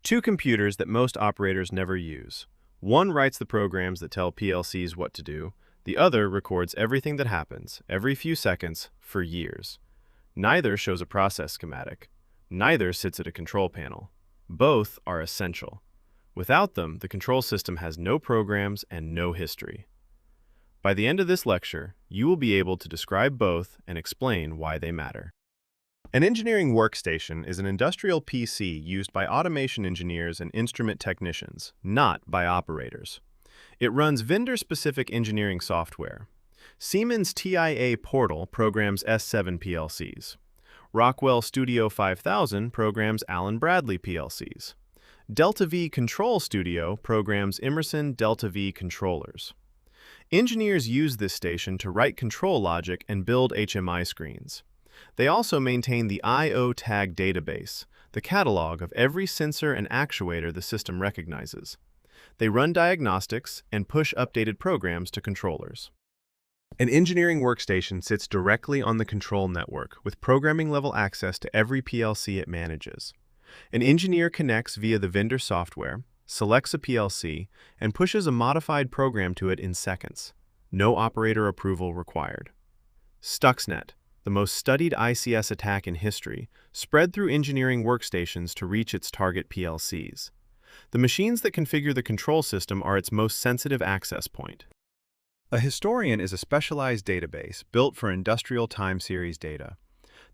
Two computers that most operators never use. One writes the programs that tell PLCs what to do. The other records everything that happens, every few seconds, for years. Neither shows a process schematic. Neither sits at a control panel. Both are essential. Without them, the control system has no programs and no history. By the end of this lecture, you will be able to describe both and explain why they matter. An engineering workstation is an industrial PC used by automation engineers and instrument technicians, not by operators. It runs vendor-specific engineering software. Siemens TIA Portal programs S7 PLCs. Rockwell Studio 5000 programs Allen Bradley PLCs. Delta V Control Studio programs Emerson Delta V controllers. Engineers use this station to write control logic and build HMI screens. They also maintain the I/O tag database, the catalog of every sensor and actuator the system recognizes. They run diagnostics and push updated programs to controllers. An engineering workstation sits directly on the control network with programming-level access to every PLC it manages. An engineer connects via the vendor software, selects a PLC, and pushes a modified program to it in seconds. No operator approval required. Stuxnet, the most studied ICS attack in history, spread through engineering workstations to reach its target PLCs. The machines that configure the control system are its most sensitive access point. A historian is a specialized database built for industrial time series data.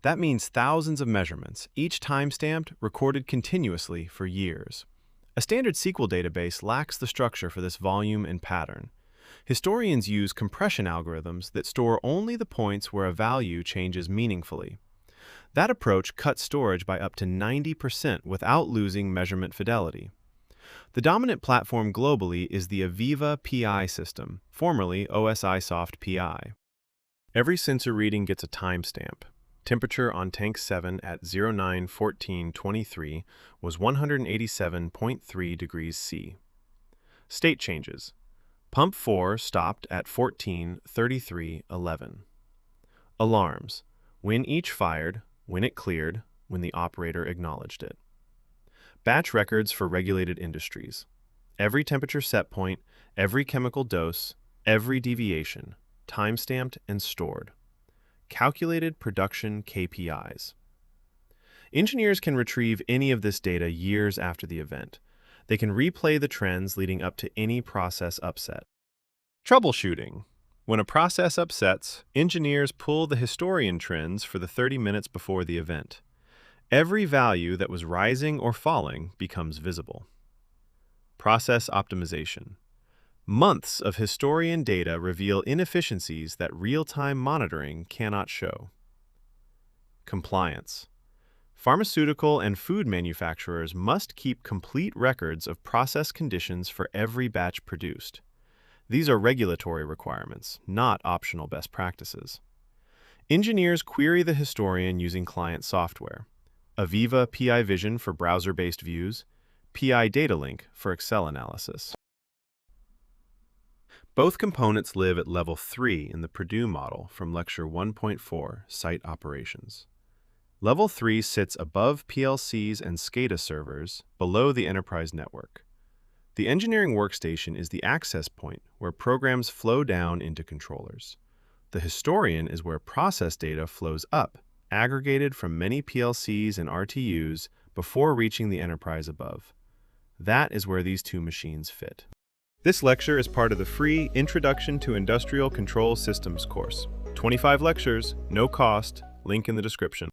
That means thousands of measurements, each time-stamped, recorded continuously for years. A standard SQL database lacks the structure for this volume and pattern. Historians use compression algorithms that store only the points where a value changes meaningfully. That approach cuts storage by up to 90% without losing measurement fidelity. The dominant platform globally is the Aviva PI system, formerly OSIsoft PI. Every sensor reading gets a timestamp. Temperature on tank 7 at 09-14-23 was 187.3 degrees C. State changes. Pump 4 stopped at 14:33:11. Alarms. When each fired, when it cleared, when the operator acknowledged it. Batch records for regulated industries. Every temperature set point, every chemical dose, every deviation, timestamped and stored. Calculated production KPIs. Engineers can retrieve any of this data years after the event. They can replay the trends leading up to any process upset. Troubleshooting. When a process upsets, engineers pull the historian trends for the 30 minutes before the event. Every value that was rising or falling becomes visible. Process optimization. Months of historian data reveal inefficiencies that real-time monitoring cannot show. Compliance. Pharmaceutical and food manufacturers must keep complete records of process conditions for every batch produced. These are regulatory requirements, not optional best practices. Engineers query the historian using client software. Aviva PI Vision for browser-based views, PI Data Link for Excel analysis. Both components live at level 3 in the Purdue model from Lecture 1.4, Site Operations. Level 3 sits above PLCs and SCADA servers, below the enterprise network. The engineering workstation is the access point where programs flow down into controllers. The historian is where process data flows up, aggregated from many PLCs and RTUs before reaching the enterprise above. That is where these two machines fit. This lecture is part of the free Introduction to Industrial Control Systems course. 25 lectures, no cost, link in the description.